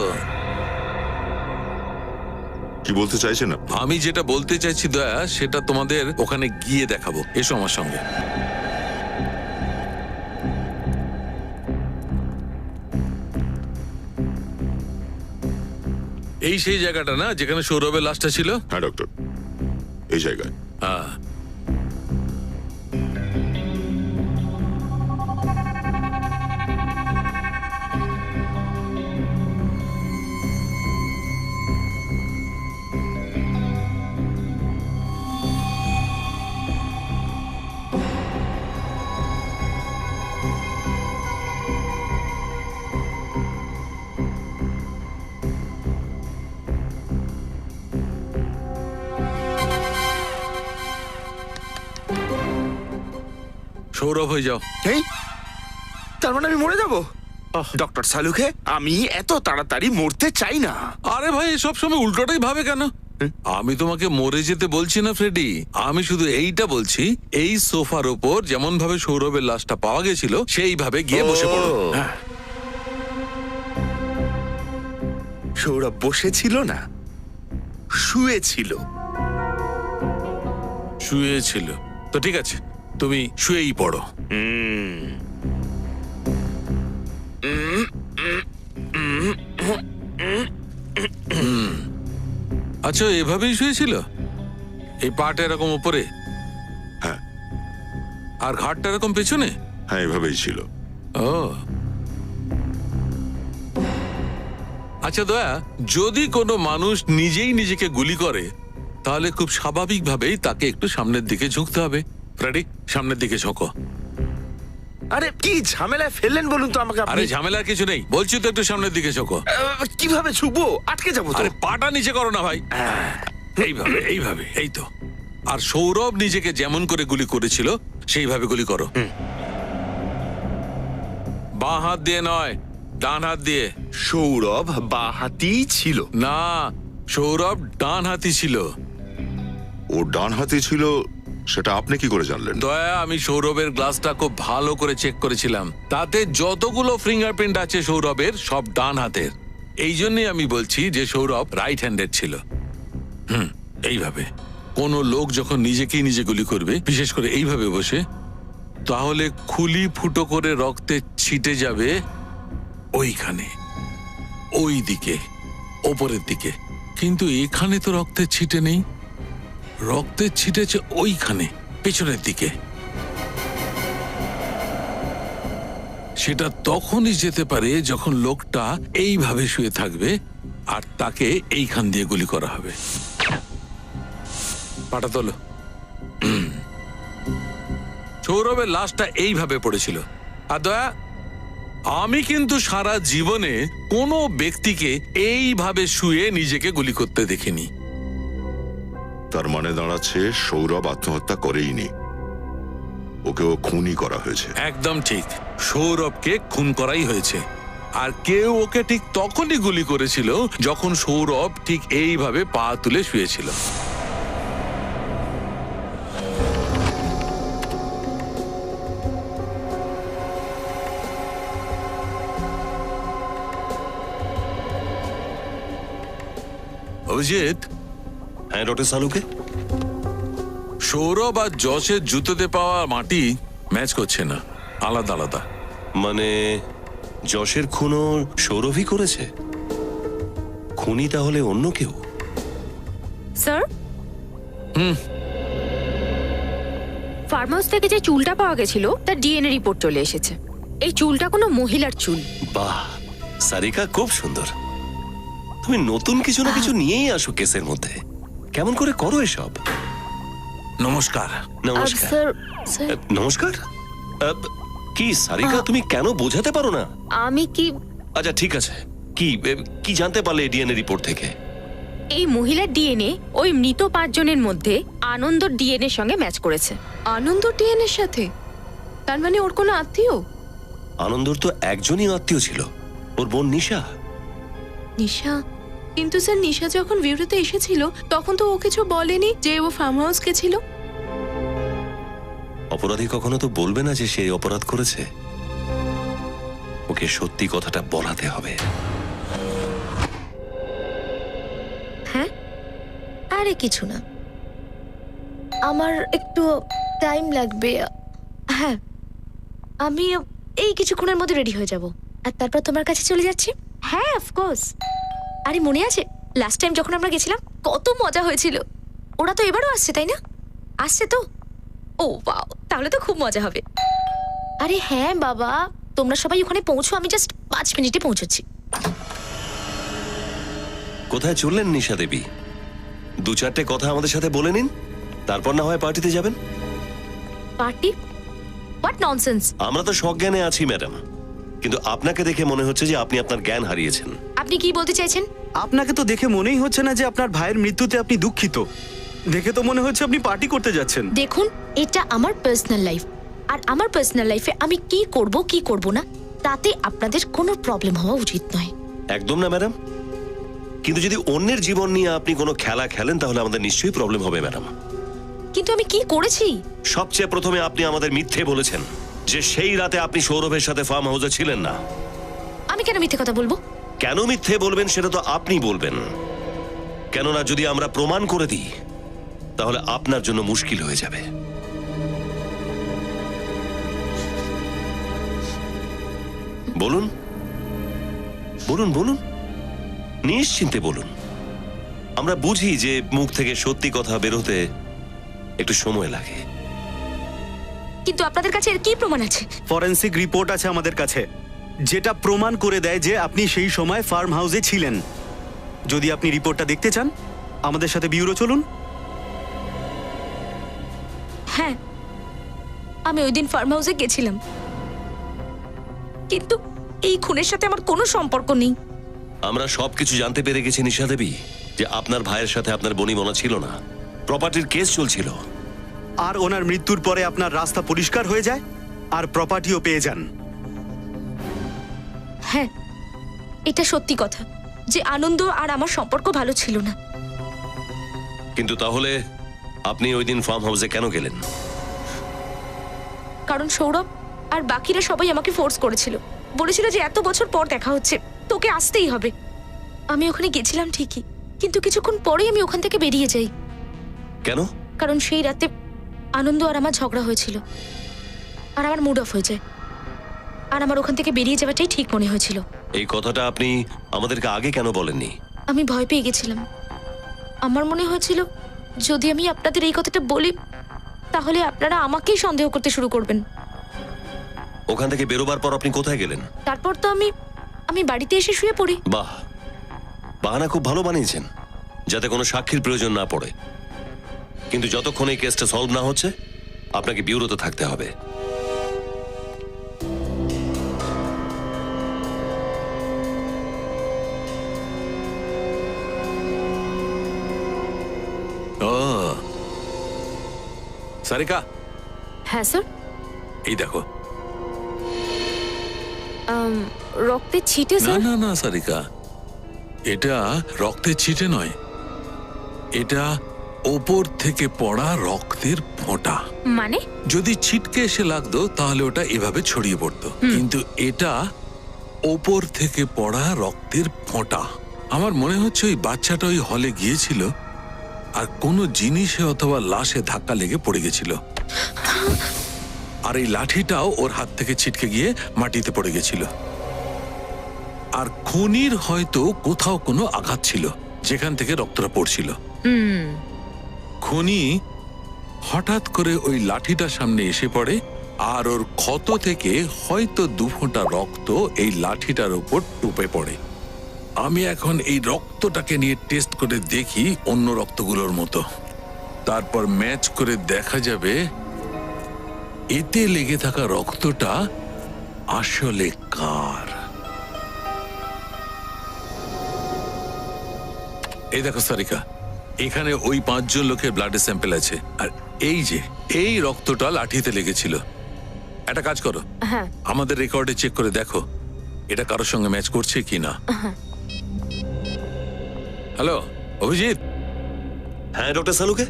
কি বলতে চাইছেন আপনি? আমি যেটা বলতে চাইছি দয়া, সেটা তোমাদের ওখানে গিয়ে দেখাবো। এসো আমার সঙ্গে। এই সেই জায়গাটা না যেখানে সৌরভের লাশটা ছিল? হ্যাঁ ডক্টর, এই জায়গায়। হ্যাঁ, সৌরভ হয়ে যাও। এই তার মানে আমি মরে যাব? ডক্টর সালুকে, আমি এত তাড়াতাড়ি মরতে চাই না। আরে ভাই, সব সময় উল্টোটাই ভাবে কেন? আমি তোমাকে মরে যেতে বলছি না ফ্রেডি, আমি শুধু এইটা বলছি, এই সোফার ওপর যেমন ভাবে সৌরভের লাশটা পাওয়া গেছিল সেইভাবে গিয়ে বসে পড়ো। হ্যাঁ। সৌরভ বসেছিল না, শুয়েছিল। শুয়েছিল তো ঠিক আছে, তুমি শুয়েই পড়ো। আচ্ছা, এভাবেই শুয়েছিল? এই পাটা এরকম উপরে? হ্যাঁ। আর ঘাটটা এরকম পেছনে? হ্যাঁ, এভাবেই ছিল। ও আচ্ছা দয়া, যদি কোনো মানুষ নিজেই নিজেকে গুলি করে তাহলে খুব স্বাভাবিকভাবেই তাকে একটু সামনের দিকে ঝুঁকতে হবে। ফ্রেডি, সামনের দিকে ঝোঁকো। আরে কি ঝামেলায় ফেললেন বলুন তো আমাকে। আরে ঝামেলার কিছু নেই, বলছি তো একটু সামনের দিকে ঝোঁকো। কিভাবে ঝুঁকবো? আটকে যাবো তো। আরে পাটা নিচে করো না ভাই, এইভাবে এইভাবে, এই তো। আর সৌরভ নিজেকে যেমন করে গুলি করেছিল সেইভাবে গুলি করো। বাঁ হাত দিয়ে নয়, ডান হাত দিয়ে। সৌরভ বাঁ হাতি ছিল না, সৌরভ ডান হাতি ছিল। ও ডান হাতে ছিল সেটা আপনি কি করে জানলেন? দয়া, আমি সৌরভের গ্লাসটা খুব ভালো করে চেক করেছিলাম, তাতে যতগুলো ফিঙ্গারপ্রিন্ট আছে সৌরভের সব ডান হাতের। এই জন্যই আমি বলছি যে সৌরভ রাইট হ্যান্ডেড ছিল। এইভাবে কোনো লোক যখন নিজেকেই নিজে গুলি করবে, বিশেষ করে এইভাবে বসে, তাহলে খুলি ফুটো করে রক্তে ছিটে যাবে ওইখানে, ওই দিকে, ওপরের দিকে। কিন্তু এখানে তো রক্তের ছিটে নেই, রক্তের ছিটেছে ওইখানে পেছনের দিকে। সেটা তখনই যেতে পারে যখন লোকটা এইভাবে শুয়ে থাকবে আর তাকে এইখান দিয়ে গুলি করা হবে। পাটা তোলো। সৌরভের লাশটা এইভাবে পড়েছিল। আর দয়া, আমি কিন্তু সারা জীবনে কোনো ব্যক্তিকে এইভাবে শুয়ে নিজেকে গুলি করতে দেখিনি। তার মানে দাঁড়াচ্ছে সৌরভ আত্মহত্যা করেইনি, ওকেও খুনই করা হয়েছে। একদম ঠিক, সৌরভকে খুন করাই হয়েছে। আর কেউ ওকে ঠিক তখনই গুলি করেছিল যখন সৌরভ ঠিক এইভাবে পা তুলে শুয়েছিল। অভিজিৎ। হ্যাঁ ডক্টর সালুকে। সৌরভ আর যশের জুতোতে পাওয়া মাটি ম্যাচ করছে না, আলাদা আলাদা। মানে যশের খুনও সৌরভই করেছে? খুনি তাহলে অন্য কেউ? স্যার, ফার্ম হাউস থেকে যে চুলটা পাওয়া গেছিল তার ডিএনএ রিপোর্ট চলে এসেছে। এই চুলটা কোনো মহিলার চুল। বাহ সারিকা, খুব সুন্দর। তুমি নতুন কিছু না কিছু নিয়েই আসো কেসের মধ্যে। কেমন করে করো এসব? নমস্কার। নমস্কার। স্যার নমস্কার। কি সারিকা, তুমি কেন বোঝাতে পারো না? আমি কি আচ্ছা ঠিক আছে, কি জানতে পারলে ডিএনএ রিপোর্ট থেকে? এই মহিলার ডিএনএ ওই মৃত 5 জনের মধ্যে আনন্দর ডিএনএ সঙ্গে ম্যাচ করেছে। আনন্দ ডিএনএর সাথে? তার মানে ওর কোনো আত্মীয়? আনন্দর তো একজনই আত্মীয় ছিল, ওর বোন নিশা। নিশা? কিন্তু স্যার নিশা যখন ভিউতে এসেছিল তখন তো ও কিছু বলেনি যে ও ফার্ম হাউস গেছিল। অপরাধী কখনো তো বলবে না যে সে অপরাধ করেছে। ওকে সত্যি কথাটা বলাতে হবে। হ্যাঁ, আরে কিছু না, আমার একটু টাইম লাগবে। হ্যাঁ, আমি এই কিছুক্ষণের মধ্যে রেডি হয়ে যাব আর তারপর তোমার কাছে চলে যাচ্ছি। হ্যাঁ অফকোর্স। আরে মনে আছে লাস্ট টাইম যখন আমরা গেছিলাম কত মজা হয়েছিল? ওরা তো এবারও আসছে, তাই না? আসছে তো? ও বাও, তাহলে তো খুব মজা হবে। আরে হ্যাঁ বাবা, তোমরা সবাই ওখানে পৌঁছো, আমি জাস্ট 5 মিনিটে পৌঁছচ্ছি। কোথায় চললেন নিশা দেবী? 2-4টে কথা আমাদের সাথে বলে নিন, তারপর না হয় পার্টিতে যাবেন। পার্টি? What nonsense! আমরা তো সজ্ঞানে আছি ম্যাডাম, কিন্তু আপনাকে দেখে মনে হচ্ছে যে আপনি আপনার জ্ঞান হারিয়েছেন। আপনি কি বলতে চাইছেন? আপনাকে তো দেখে মনেই হচ্ছে না যে আপনার ভাইয়ের মৃত্যুতে আপনি দুঃখিত। দেখে তো মনে হচ্ছে আপনি পার্টি করতে যাচ্ছেন। দেখুন, এটা আমার পার্সোনাল লাইফ, আর আমার পার্সোনাল লাইফে আমি কি করব কি করব না তাতে আপনাদের কোনো প্রবলেম হওয়া উচিত নয়। একদম না ম্যাডাম, কিন্তু যদি অন্যের জীবন নিয়ে আপনি কোনো খেলা খেলেন তাহলে আমাদের নিশ্চয়ই প্রবলেম হবে ম্যাডাম। কিন্তু আমি কি করেছি? সবচেয়ে প্রথমে আপনি আমাদের মিথ্যে বলেছেন যে সেই রাতে আপনি সৌরভের সাথে ফার্ম হাউসে ছিলেন না। আমি কেন মিথ্যে কথা বলবো? কেন মিথ্যে বলবেন সেটা তো আপনি বলবেন, কেননা যদি আমরা প্রমাণ করে দিই তাহলে আপনার জন্য মুশকিল হয়ে যাবে। বলুন বলুন বলুন, নিশ্চিন্তে বলুন। আমরা বুঝি যে মুখ থেকে সত্যি কথা বেরোতে একটু সময় লাগে। কিন্তু আপনাদের কাছে এর কি প্রমাণ আছে? ফরেনসিক রিপোর্ট আছে আমাদের কাছে, যেটা প্রমাণ করে দেয় যে আপনি সেই সময় ফার্ম হাউসে ছিলেন। যদি আপনি রিপোর্টটা দেখতে চান, আমাদের সাথে বিউরো চলুন। হ্যাঁ, আমি ওই দিন ফার্ম হাউসে গেছিলাম, কিন্তু এই খুনের সাথে আমার কোনো সম্পর্ক নেই। আমরা সবকিছু জানতে পেরে গেছি নিশা দেবী, যে আপনার ভাইয়ের সাথে আপনার বনিবনা ছিল না, প্রপার্টির কেস চলছিল। আর ওনার মৃত্যুর পরে আপনার রাস্তা পরিষ্কার হয়ে যায় আর প্রপার্টিও পেয়ে যান। হ্যাঁ, এটা সত্যি কথা যে আনন্দ আর আমার সম্পর্ক ভালো ছিল না। কিন্তু তাহলে আপনি ওই দিন ফার্ম হাউসে কেন গেলেন? কারণ সৌরভ আর বাকিরা সবাই আমাকে ফোর্স করেছিল, বলেছিল যে এত বছর পর দেখা হচ্ছে, তোকে আসতেই হবে। আমি ওখানে গেছিলাম ঠিকই, কিন্তু কিছুক্ষণ পরেই আমি ওখান থেকে বেরিয়ে যাই। কেন? কারণ সেই রাতে আনন্দ আর আমার ঝগড়া হয়েছিল। আর আমার মুড অফ হয়ে যায়, আর আমার ওখান থেকে বেরিয়ে যাওয়াটাই ঠিক মনে হয়েছিল। এই কথাটা আপনি আমাদেরকে আগে কেন বলেননি? আমি ভয় পেয়ে গেছিলাম। আমার মনে হয়েছিল যদি আমি আপনাদের এই কথাটা বলি তাহলে আপনারা আমাকেই সন্দেহ করতে শুরু করবেন। ওখান থেকে বেরোবার পর আপনি কোথায় গেলেন? তারপর তো আমি বাড়িতে এসে শুয়ে পড়ি। বাহ, বাহানা খুব ভালো বানিয়েছেন, যাতে কোনো সাক্ষীর প্রয়োজন না পড়ে। কিন্তু যতক্ষণ এই কেসটা সলভ না হচ্ছে আপনাকে বিউরোতে থাকতে হবে। ও সারিকা, হ্যাঁ স্যার। এই দেখো। রক্তের ছিটে না স্যার। না না সারিকা, এটা রক্তের ছিটে নয়, এটা ওপর থেকে পড়া রক্তের ফোঁটা। মানে? যদি ছিটকে এসে লাগতো তাহলে ওটা এভাবে ছড়িয়ে পড়তো, কিন্তু এটা ওপর থেকে পড়া রক্তের ফোঁটা। আমার মনে হচ্ছে ওই বাচ্চাটা ওই হলে গিয়েছিল আর কোনো জিনিসে অথবা লাশে ধাক্কা লেগে পড়ে গেছিল, আর এই লাঠিটাও ওর হাত থেকে ছিটকে গিয়ে মাটিতে পড়ে গেছিল। আর খুনির হয়তো কোথাও কোনো আঘাত ছিল যেখান থেকে রক্তটা পড়ছিল। খুনি হঠাৎ করে ওই লাঠিটার সামনে এসে পড়ে আর ওর ক্ষত থেকে হয়তো 2 ফোঁটা রক্ত এই লাঠিটার উপর টুপে পড়ে। আমি এখন এই রক্তটাকে নিয়ে টেস্ট করে দেখি অন্য রক্তগুলোর মতো, তারপর ম্যাচ করে দেখা যাবে এতে লেগে থাকা রক্তটা আসলে কার। এই দেখো সারিকা, এখানে ওই 5 জন লোকের ব্লাডের স্যাম্পল আছে, আর এই যে এই রক্তটা লাঠিতে লেগেছিল। একটা কাজ করো, হ্যাঁ আমাদের রেকর্ডে চেক করে দেখো এটা কারোর সঙ্গে ম্যাচ করছে কিনা। হ্যালো অভিজিৎ। হ্যাঁ ডক্টর সালুকে,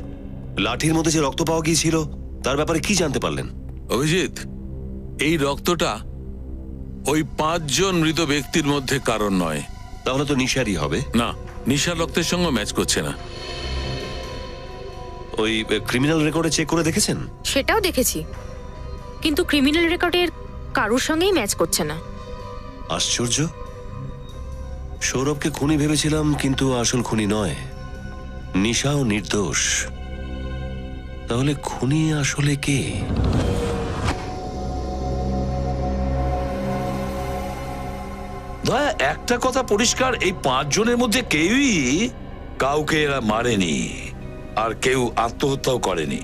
লাঠির মধ্যে যে রক্ত পাওয়া গিয়েছিল তার ব্যাপারে কি জানতে পারলেন? অভিজিৎ, এই রক্তটা ওই 5 জন মৃত ব্যক্তির মধ্যে কারণ নয়। তাহলে তো নিশারই হবে। না, নিশার রক্তের সঙ্গে ম্যাচ করছে না। ওই ক্রিমিনাল রেকর্ডে চেক করে দেখেছেন? সেটাও দেখেছি, কিন্তু ক্রিমিনাল রেকর্ডের কারোর সঙ্গেই ম্যাচ করছে না। আশ্চর্য, সৌরভকে খুনি ভেবেছিলাম কিন্তু আসল খুনি নয়, নিশাও নির্দোষ। তাহলে খুনি আসলে কে? দয়া, একটা কথা পরিষ্কার, এই 5 জনের মধ্যে কেউই কাউকে এরা মারেনি, আর কেউ আত্মহত্যাও করেনি।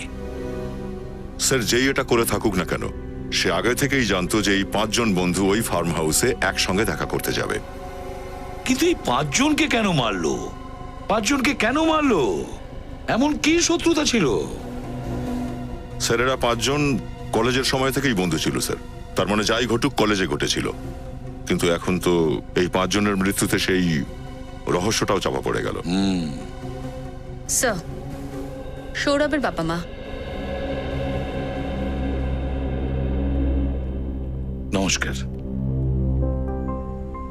স্যার, যেই এটা করে থাকুক না কেন, সে আগে থেকেই জানতো যে এই 5 জন বন্ধু ওই ফার্ম হাউসে একসঙ্গে দেখা করতে যাবে। কিন্তু এই 5 জনকে কেন মারলো? 5 জনকে কেন মারলো? এমন কি শত্রুতা ছিল? স্যার, এরা 5 জন কলেজের সময় থেকেই বন্ধু ছিল স্যার। তার মানে যাই ঘটুক কলেজে ঘটেছিল। কিন্তু এখন তো এই 5 জনের মৃত্যুতে সেই রহস্যটাও চাপা পড়ে গেল। স্যার, সৌরভের বাবা মা। নমস্কার,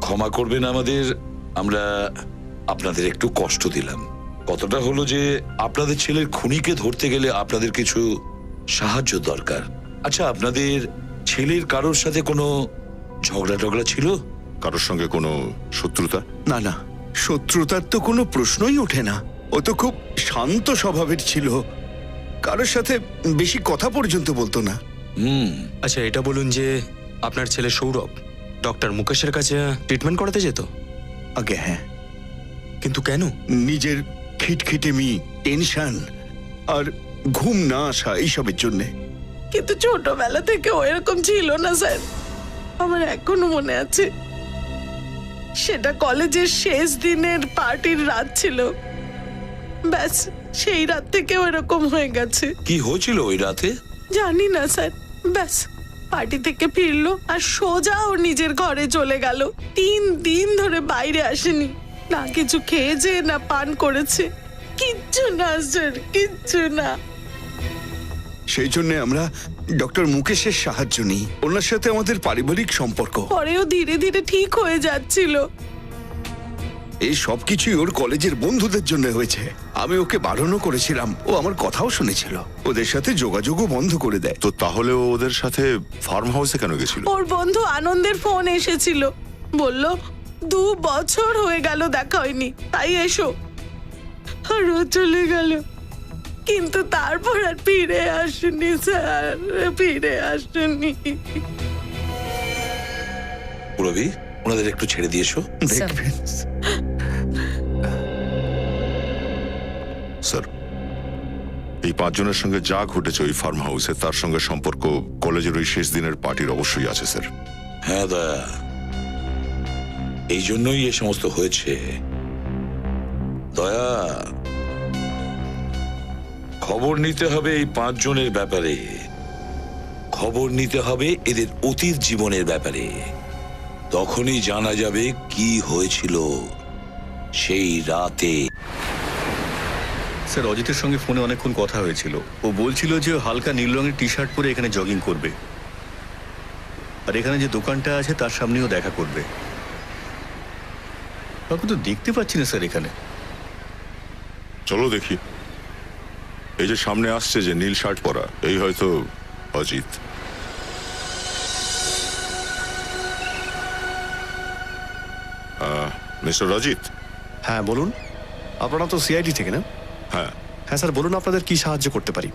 ক্ষমা করবেন আমাদের, আমরা আপনাদের একটু কষ্ট দিলাম। কতটা হলো যে আপনাদের ছেলের খুনিকে ধরতে গেলে আপনাদের কিছু সাহায্য দরকার। আচ্ছা, আপনাদের ছেলের কারোর সাথে কোনো ঝগড়া ছিল? কারোর সঙ্গে কোনো শত্রুতা? না না, শত্রুতার তো কোনো প্রশ্নই ওঠে না। ও তো খুব শান্ত স্বভাবের ছিল, কারোর সাথে বেশি কথা পর্যন্ত বলতো না। আচ্ছা, এটা বলুন যে আপনার ছেলে সৌরভ ডক্টর মুকেশের কাছে ট্রিটমেন্ট করাতে যেত? আগে হ্যাঁ। কিন্তু কেন? নিজের খিটখিটেমি, টেনশন আর ঘুম না আসা এইসবের জন্যে। কিন্তু ছোটবেলা থেকে ও এরকম ছিল না স্যার, আমার এখনো মনে আছে। সেটা কলেজের শেষ দিনের পার্টির রাত ছিল, ব্যাস সেই রাত থেকে এরকম হয়ে গেছে। কি হয়েছিল ওই রাতে? জানি না স্যার, ব্যাস পার্টি থেকে ফিরলো আর সোজা ওর নিজের ঘরে চলে গেল। 3 দিন ধরে বাইরে আসেনি, না কিছু খেয়েছে না পান করেছে, কিচ্ছু না স্যার, কিচ্ছু না। সেই জন্য আমরা ডক্টর মুকেশের সাহায্য নিই। ওনার সাথে আমাদের পারিবারিক সম্পর্ক। পরেও ধীরে ধীরে ঠিক হয়ে যাচ্ছিল। এই সব কিছুই ওর কলেজের বন্ধুদের জন্য হয়েছে। আমি ওকে বারণও করেছিলাম, ও আমার কথাও শুনেছিল। ওদের সাথে যোগাযোগও বন্ধ করে দেয়। তো তাহলে ও ওদের সাথে ফার্ম হাউসে কেন গেছিল? ওর বন্ধু আনন্দের ফোন এসেছিল, বলল 2 বছর হয়ে গেল দেখা হয়নি, তাই এসো। আর ও চলে গেল, কিন্তু তারপর আর ফিরে আসেনি স্যার, ফিরে আসেনি। পুরবি, ওনাদের একটু ছেড়ে দিয়েছো। দেখবেন স্যার, এই 5 জনের সঙ্গে যা ঘটেছে ওই ফার্ম হাউসে, তার সঙ্গে সম্পর্ক কলেজের ওই শেষ দিনের পার্টির অবশ্যই আছে স্যার। হ্যাঁ দয়া, এই জন্যই এ সমস্ত হয়েছে। দয়া, খবর নিতে হবে এই 5 জনের ব্যাপারে, খবর নিতে হবে এদের অতীত জীবনের ব্যাপারে। তখনই জানা যাবে কি হয়েছিল সেই রাতে। স্যার, অজিতের সঙ্গে ফোনে অনেকক্ষণ কথা হয়েছিল। ও বলছিল যে ও হালকা নীল রঙের টি শার্ট পরে এখানে জগিং করবে, আর এখানে যে দোকানটা আছে তার সামনেও দেখা করবে। কাউকে তো দেখতে পাচ্ছি না স্যার এখানে। চলো দেখি। এই যে সামনে আসছে যে নীল শার্ট পরা, এই হয়তো অজিত। মিস্টার অজিত। হ্যাঁ বলুন, আপনারা তো সিআইডি থেকে না? হ্যাঁ হ্যাঁ স্যার, বলুন আপনাদের কি সাহায্য করতে পারি।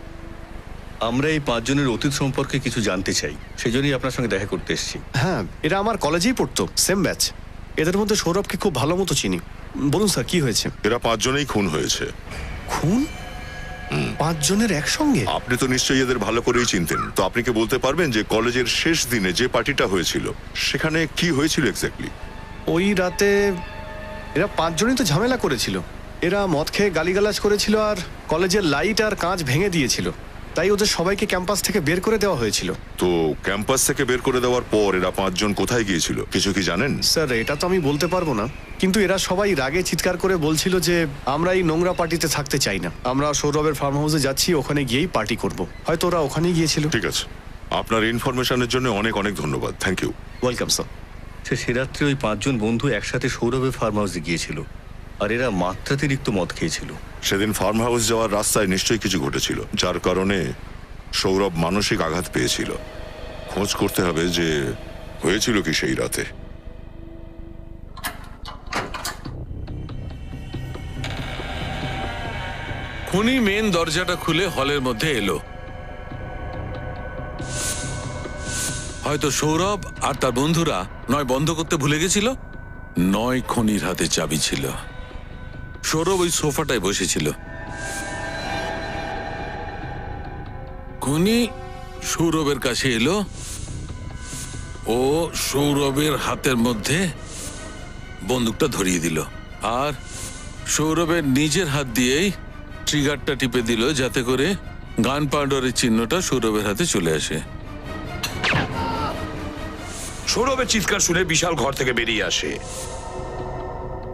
আমরা এই 5 জনের অতীত সম্পর্কে কিছু জানতে চাই, সেজন্যই আপনার সঙ্গে দেখা করতে এসেছি। হ্যাঁ, এরা আমার কলেজেই পড়তো, সেম ব্যাচ। এদের মধ্যে সৌরভকে খুব ভালো মতো চিনি। বলুন স্যার, কি হয়েছে? এরা 5 জনেই খুন হয়েছে। খুন? 5 জনের একসঙ্গে? আপনি তো নিশ্চয়ই এদের ভালো করেই চিনতেন, তো আপনি কি বলতে পারবেন যে কলেজের শেষ দিনে যে পার্টিটা হয়েছিল সেখানে কি হয়েছিল এক্স্যাক্টলি? ওই রাতে এরা 5 জনই তো ঝামেলা করেছিল। এরা মদ খেয়ে গালিগালাজ করেছিল আর কলেজের লাইট আর কাঁচ ভেঙে দিয়েছিল, তাই ওদের সবাইকে ক্যাম্পাস থেকে বের করে দেওয়া হয়েছিল। তো ক্যাম্পাস থেকে বের করে দেওয়ার পর এরা 5 জন কোথায় গিয়েছিল, কিছু কি জানেন? স্যার, এটা তো আমি বলতে পারবো না, কিন্তু এরা সবাই রাগে চিৎকার করে বলছিল যে আমরা এই নোংরা পার্টিতে থাকতে চাই না, আমরা সৌরভের ফার্ম হাউসে যাচ্ছি, ওখানে গিয়েই পার্টি করব। হয়তো ওরা ওখানেই গিয়েছিল। ঠিক আছে, আপনার ইনফরমেশনের জন্য অনেক অনেক ধন্যবাদ। Thank you. Welcome sir. সে রাত্রে ওই 5 জন বন্ধু একসাথে সৌরভের ফার্ম হাউসে গিয়েছিল, আর এরা মাত্রাতিরিক্ত মদ খেয়েছিল। সেদিন ফার্ম হাউস যাওয়ার রাস্তায় নিশ্চয়ই কিছু ঘটেছিল, যার কারণে সৌরভ মানসিক আঘাত পেয়েছিল। খোঁজ করতে হবে যে হয়েছিল কি সেই রাতে। খুনি মেন দরজাটা খুলে হলের মধ্যে এলো। হয়তো সৌরভ আর তার বন্ধুরা নয় বন্ধ করতে ভুলে গেছিল, নয় খুনির হাতে চাবি ছিল। সৌরভ ওই সোফাটায় বসেছিল। খুনি সৌরভের কাছে এলো, ও সৌরভের হাতের মধ্যে বন্দুকটা ধরিয়ে দিল, আর সৌরভের নিজের হাত দিয়েই ট্রিগারটা টিপে দিল, যাতে করে গান পাউডারের চিহ্নটা সৌরভের হাতে চলে আসে। সৌরভের চিৎকার শুনে বিশাল ঘর থেকে বেরিয়ে আসে,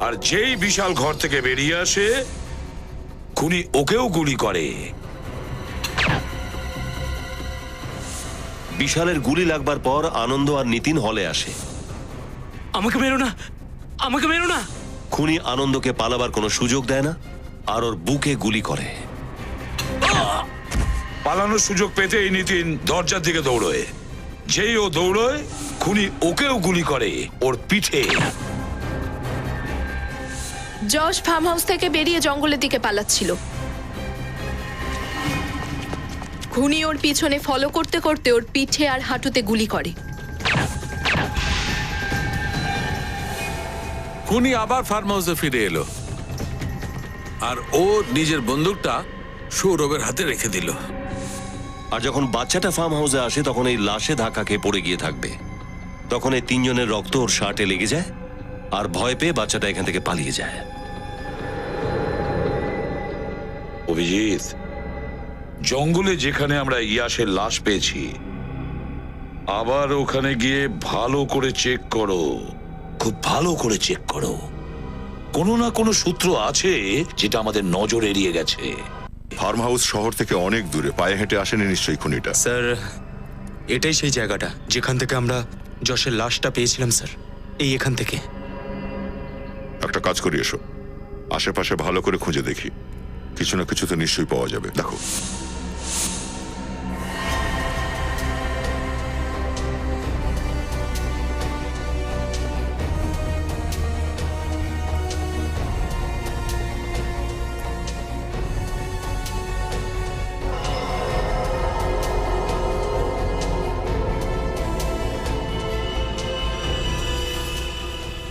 আর যেই বিশাল ঘর থেকে বেরিয়ে আসে খুনি ওকেও গুলি করে। বিশালের গুলি লাগবার পর আনন্দ আর নিতিন হলে আসে। আমাকে মেরো না, আমাকে মেরো না। খুনি আনন্দকে পালাবার কোনো সুযোগ দেয় না আর ওর বুকে গুলি করে। পালানোর সুযোগ পেতেই নিতিন দরজার দিকে দৌড়য়। যেই ও দৌড়য়, খুনি ওকেও গুলি করে ওর পিঠে। যশ ফার্ম হাউস থেকে বেরিয়ে জঙ্গলের দিকে পালাচ্ছিল। খুনি ওর পিছনে ফলো করতে করতে ওর পিঠে আর হাঁটুতে গুলি করে। খুনি আবার ফার্ম হাউসে ফিরে এলো, আর ও নিজের বন্দুকটা সৌরভের হাতে রেখে দিল। আর যখন বাচ্চাটা ফার্ম হাউসে আসে তখন এই লাশে ধাক্কা খেয়ে পড়ে গিয়ে থাকবে। তখন এই 3 জনের রক্ত ওর শার্টে লেগে যায়, আর ভয় পেয়ে বাচ্চাটা এখান থেকে পালিয়ে যায়। অভিজিৎ, জঙ্গলে যেখানে আমরা ইয়াসের লাশ পেয়েছি, আবার ওখানে গিয়ে ভালো করে চেক করো, খুব ভালো করে চেক করো। কোনো না কোনো সূত্র আছে যেটা আমাদের নজর এড়িয়ে গেছে। ফার্ম হাউস শহর থেকে অনেক দূরে, পায়ে হেঁটে আসেনি নিশ্চয়ই খুনিটা। স্যার, এটাই সেই জায়গাটা যেখান থেকে আমরা যশের লাশটা পেয়েছিলাম স্যার, এই এখান থেকে। একটা কাজ করি, এসো আশেপাশে ভালো করে খুঁজে দেখি, কিছু না কিছু তো নিশ্চয়ই পাওয়া যাবে। দেখো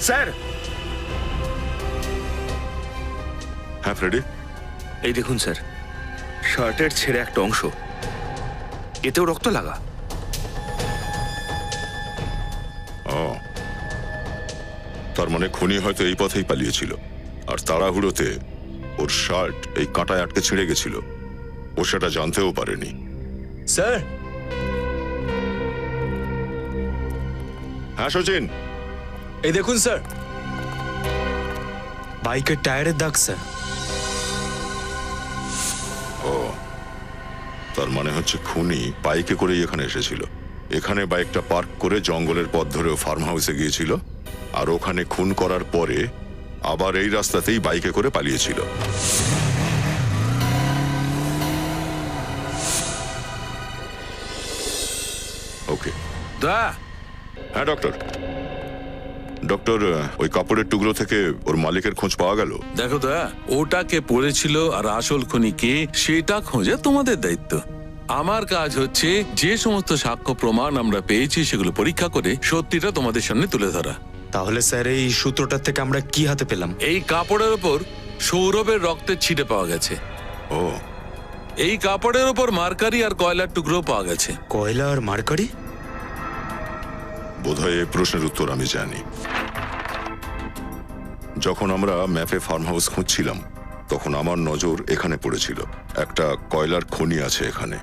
স্যার, হ্যাঁ ফ্রেডি, এই দেখুন স্যার, শার্টের ছেঁড়ে একটা অংশ, এতেও রক্ত লাগা। ও, তার মানে খুনি হয়তো এই পথেই পালিয়েছিল, আর তাড়াহুড়োতে ওর শার্ট এই কাঁটায় আটকে ছিঁড়ে গেছিল, ও সেটা জানতেও পারেনি। স্যার। হ্যাঁ সচিন, এই দেখুন স্যার, বাইকের টায়ারের দাগ স্যার। ও, তার মানে হচ্ছে খুনি বাইকে করেই এখানে এসেছিল, এখানে বাইকটা পার্ক করে জঙ্গলের পথ ধরে ফার্ম হাউসে গিয়েছিল, আর ওখানে খুন করার পরে আবার এই রাস্তাতেই বাইকে করে পালিয়েছিল। ওকে। হ্যাঁ ডক্টর, ডক্টর, ওই কাপড়ের টুকরো থেকে ওর মালিকের খোঁজ পাওয়া গেল? দেখো দা, ওটাকে পড়েছিল আর আসল খুনি কে সেটা খোঁজা তোমাদের দায়িত্ব। আমার কাজ হচ্ছে যে সমস্ত সাক্ষ্য প্রমাণ আমরা পেয়েছি সেগুলো পরীক্ষা করে সত্যিটা তোমাদের সামনে তুলে ধরা। তাহলে স্যার এই সূত্রটার থেকে আমরা কি হাতে পেলাম? এই কাপড়ের উপর সৌরভের রক্তের ছিটে পাওয়া গেছে। ও, এই কাপড়ের উপর মার্কারি আর কয়লার টুকরো পাওয়া গেছে। কয়লা আর মার্কারি? বোধহয় এই প্রশ্নের উত্তর আমি জানি। যখন আমরা ম্যাপে ফার্ম হাউস খুঁজছিলাম তখন আমার নজর এখানে পড়েছিল, একটা কয়লার খনি আছে এখানে,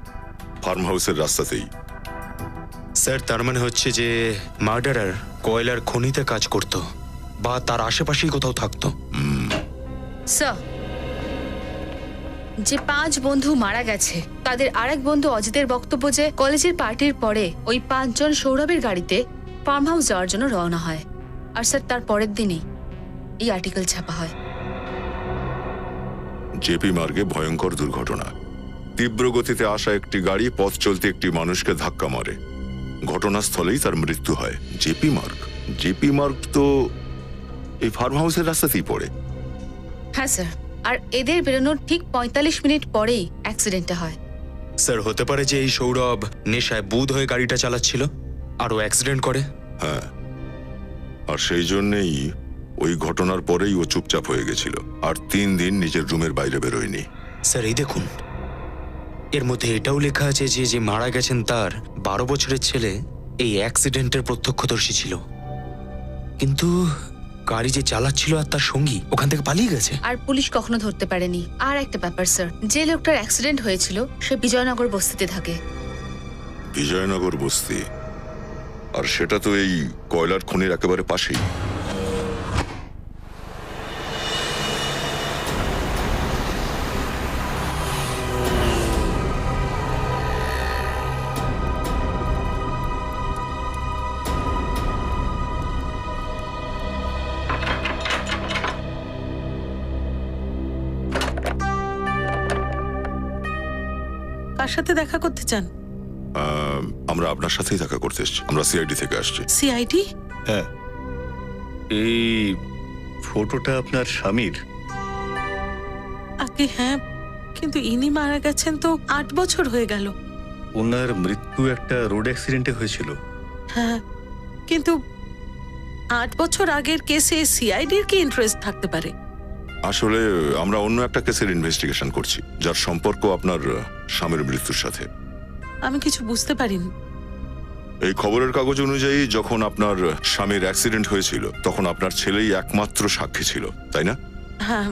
ফার্ম হাউসের রাস্তাতেই। স্যার তার মানে হচ্ছে যে মার্ডারার কয়লার খনিতে কাজ করত বা তার আশেপাশেই কোথাও থাকতো। স্যার, যে 5 বন্ধু মারা গেছে তাদের আরেক বন্ধু অজিতের বক্তব্য যে কলেজের পার্টির পরে ওই 5 জন সৌরভের গাড়িতে ফার্ম হাউস যাওয়ার জন্য রওনা হয়, আর স্যার তার পরের দিনই এই আর্টিকেল ছাপা হয়। জেপি মার্গে ভয়ঙ্কর দুর্ঘটনা, তীব্র গতিতে আসা একটি গাড়ি পথ চলতে একটি মানুষকে ধাক্কা মারে, ঘটনাস্থলেই তার মৃত্যু হয়। জেপি মার্গ, জেপি মার্গ তো এই ফার্ম হাউসের রাস্তাতেই পড়ে। হ্যাঁ স্যার, আর এদের বেরোনোর ঠিক 45 মিনিট পরেই অ্যাক্সিডেন্টটা হয়। স্যার হতে পারে যে এই সৌরভ নেশায় বুধ হয়ে গাড়িটা চালাচ্ছিল আর ও অ্যাক্সিডেন্ট করে। হ্যাঁ, আর সেই জন্যেই ওই ঘটনার পরেই ও চুপচাপ হয়ে গেছিল, আর 3 দিন নিজের রুমের বাইরে বেরোয়নি। স্যার এই দেখুন, এর মধ্যে এটাও লেখা আছে যে যে মারা গেছেন তার 12 বছরের ছেলে এই অ্যাক্সিডেন্টের প্রত্যক্ষদর্শী ছিল, কিন্তু গাড়ি যে চালাচ্ছিল আর তার সঙ্গী ওখান থেকে পালিয়ে গেছে। আর পুলিশ কখনো ধরতে পারেনি। আর একটা ব্যাপার স্যার, যে লোকটার অ্যাক্সিডেন্ট হয়েছিল সে বিজয়নগর বস্তিতে থাকে। বিজয়নগর বস্তি? আর সেটা তো এই কয়লার খনির একেবারে পাশেই। কার সাথে দেখা করতে চান? আমরা আপনার সাথেই দেখা করতে এসেছি, আমরা সিআইডি থেকে আসছি। সিআইডি? হ্যাঁ, এই ফটোটা আপনার স্বামীর? আগে হ্যাঁ, কিন্তু ইনি মারা গেছেন তো 8 বছর হয়ে গেল। ওনার মৃত্যু একটা রোড অ্যাক্সিডেন্টে হয়েছিল। হ্যাঁ, কিন্তু 8 বছর আগের কেসে সিআইডির কি ইন্টারেস্ট থাকতে পারে? আসলে আমরা অন্য একটা কেসের ইনভেস্টিগেশন করছি যার সম্পর্ক আপনার স্বামীর মৃত্যুর সাথে। আমি কিছু বুঝতে পারিনি। এই খবরের কাগজ অনুযায়ী যখন আপনার স্বামীর অ্যাক্সিডেন্ট হয়েছিল তখন আপনার ছেলেই একমাত্র সাক্ষী ছিল, তাই না? হ্যাঁ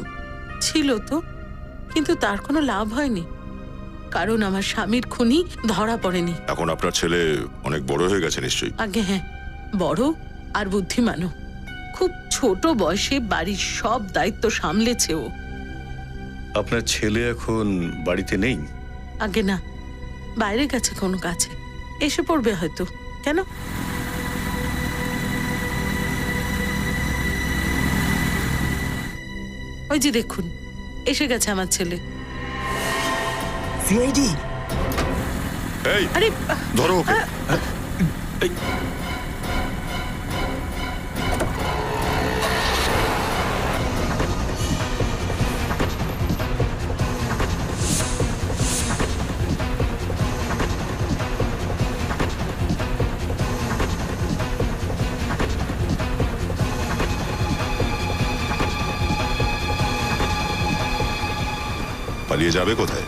ছিল তো, কিন্তু তার কোনো লাভ হয়নি, কারণ আমার স্বামীর খুনি ধরা পড়েনি। এখন আপনার ছেলে অনেক বড় হয়ে গেছে নিশ্চয়ই? আগে হ্যাঁ, বড় আর বুদ্ধিমানও। খুব ছোট বয়সে বাড়ির সব দায়িত্ব সামলেছে ও। আপনার ছেলে এখন বাড়িতে নেই? আগে না, বাইরে গেছে কোনো কাছে, এসে পড়বে হয়তো। কেন? ওই যে দেখুন এসে গেছে আমার ছেলে। সিআইডি এই আরে ধরো ওকে। পালিয়ে যাবে কোথায়?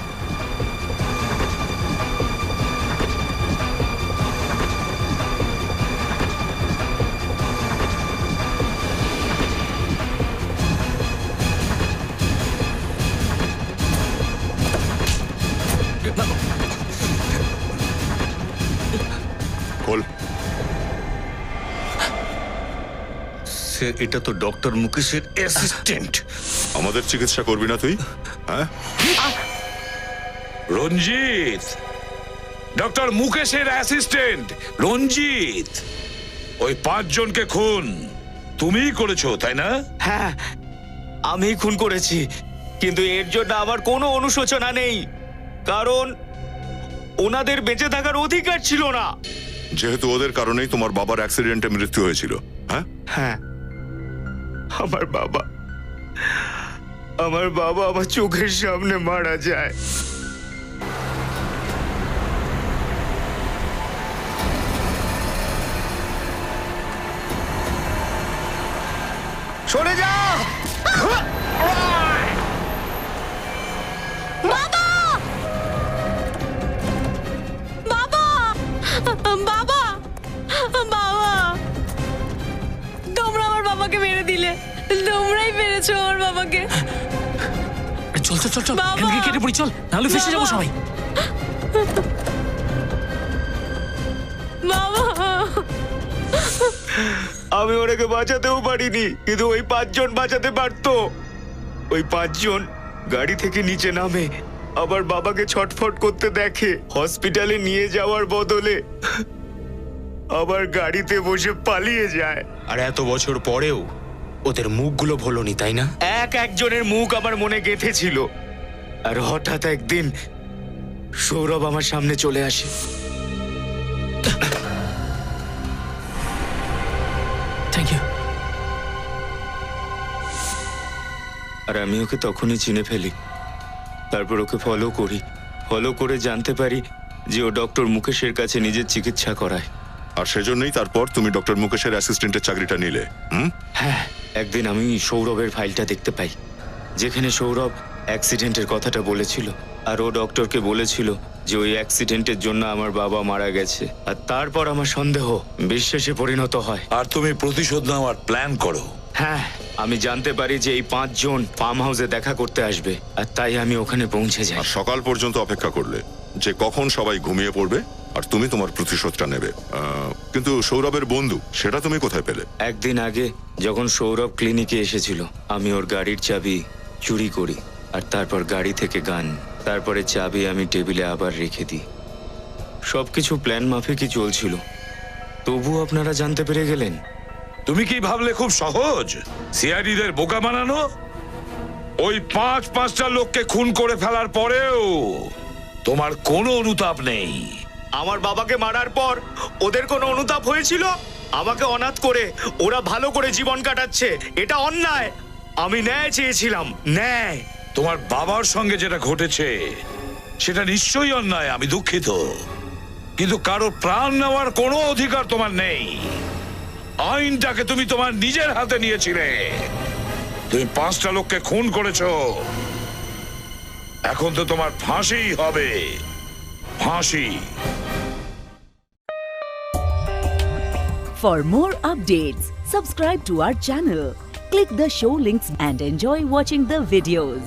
খোল। এটা তো ডক্টর মুকেশের অ্যাসিস্ট্যান্ট। আমাদের চিকিৎসা করবি না তুই? হ্যাঁ, রঞ্জিত, ডক্টর মুকেশের অ্যাসিস্ট্যান্ট রঞ্জিত, ওই 5 জনকে খুন তুমিই করেছো তাই না? হ্যাঁ, আমি খুন করেছি, কিন্তু এর জন্য আমার কোনো অনুশোচনা নেই, কারণ ওনাদের বেঁচে থাকার অধিকার ছিল না। যেহেতু ওদের কারণেই তোমার বাবার অ্যাক্সিডেন্টে মৃত্যু হয়েছিল। হ্যাঁ হ্যাঁ, আমার বাবা আমার চোখের সামনে মারা যায়। সরে যা! বাবা! বাবা! বাবা! বাবা! তোমরা আমার বাবাকে মেরে দিলে। তোমরাই মেরেছো আমার বাবাকে। চল চল চল চল, এখান থেকে কেটে পড়ি, চল, নাহলে ফেসে যাবো সবাই। বাবা! আমি ওনাকে বাঁচাতেও পারিনি, কিন্তু ওই 5 জন বাঁচাতে পারতো। ওই 5 জন গাড়ি থেকে নিচে নামে, আবার বাবাকে ছটফট করতে দেখে, হসপিটালে নিয়ে যাওয়ার বদলে আবার গাড়িতে বসে পালিয়ে যায়। আর এত বছর পরেও ওদের মুখগুলো ভোলনি, তাই না? একজনের মুখ আমার মনে গেঁথে ছিল। আর হঠাৎ একদিন সৌরভ আমার সামনে চলে আসে। Thank you. আর আমি ওকে তখনই চিনে ফেলি। তারপর ওকে ফলো করে জানতে পারি যে ও ডক্টর মুকেশের কাছে নিজের চিকিৎসা করায়। আর সেজন্যই তারপর তুমি ডক্টর মুকেশের অ্যাসিস্ট্যান্টের চাকরিটা নিলে। হ্যাঁ, একদিন আমি সৌরভের ফাইলটা দেখতে পাই, যেখানে সৌরভ অ্যাক্সিডেন্টের কথাটা বলেছিল। আর ও ডক্টরকে বলেছিল যে ওই অ্যাক্সিডেন্টের জন্য আমার বাবা মারা গেছে। আর তারপর আমার সন্দেহ বিশ্বাসে পরিণত হয়। আর তুমি প্রতিশোধ নেওয়ার প্ল্যান করো। হ্যাঁ, আমি জানতে পারি যে এই 5 জন ফার্ম হাউসে দেখা করতে আসবে, আর তাই আমি ওখানে পৌঁছে যাই। আর সকাল পর্যন্ত অপেক্ষা করলে যে কখন সবাই ঘুমিয়ে পড়বে আর তুমি তোমার প্রতিশোধটা নেবে। কিন্তু সৌরভের বন্ধু, সেটা তুমি কোথায় পেলে? একদিন আগে যখন সৌরভ ক্লিনিকে এসেছিল, আমি ওর গাড়ির চাবি চুরি করি, আর তারপর গাড়ি থেকে গান, তারপরে চাবি আমি টেবিলে আবার রেখে দিই। সবকিছু প্ল্যান মাফিকই চলছিল, তবু আপনারা জানতে পেরে গেলেন। তুমি কি ভাবলে খুব সহজ সিআইডিদের বোকা বানানো? ওই 5-5টা লোককে খুন করে ফেলার পরেও তোমার কোনো অনুতাপ নেই। আমার বাবাকে মারার পর ওদের কোনো অনুতাপ হয়েছিল? আমাকে অনাথ করে ওরা ভালো করে জীবন কাটাচ্ছে, এটা অন্যায়। আমি ন্যায় চেয়েছিলাম, ন্যায়। তোমার বাবার সঙ্গে যেটা ঘটেছে সেটা নিশ্চয়ই অন্যায়, আমি দুঃখিত, কিন্তু কারো প্রাণ নেওয়ার কোনো অধিকার তোমার নেই। আইনটাকে তুমি তোমার নিজের হাতে নিয়েছিলে। তুমি 5টা লোককে খুন করেছো, এখন তো তোমার ফাঁসি হবে, ফাঁসি। For more updates, subscribe to our channel, click the show links and enjoy watching the videos.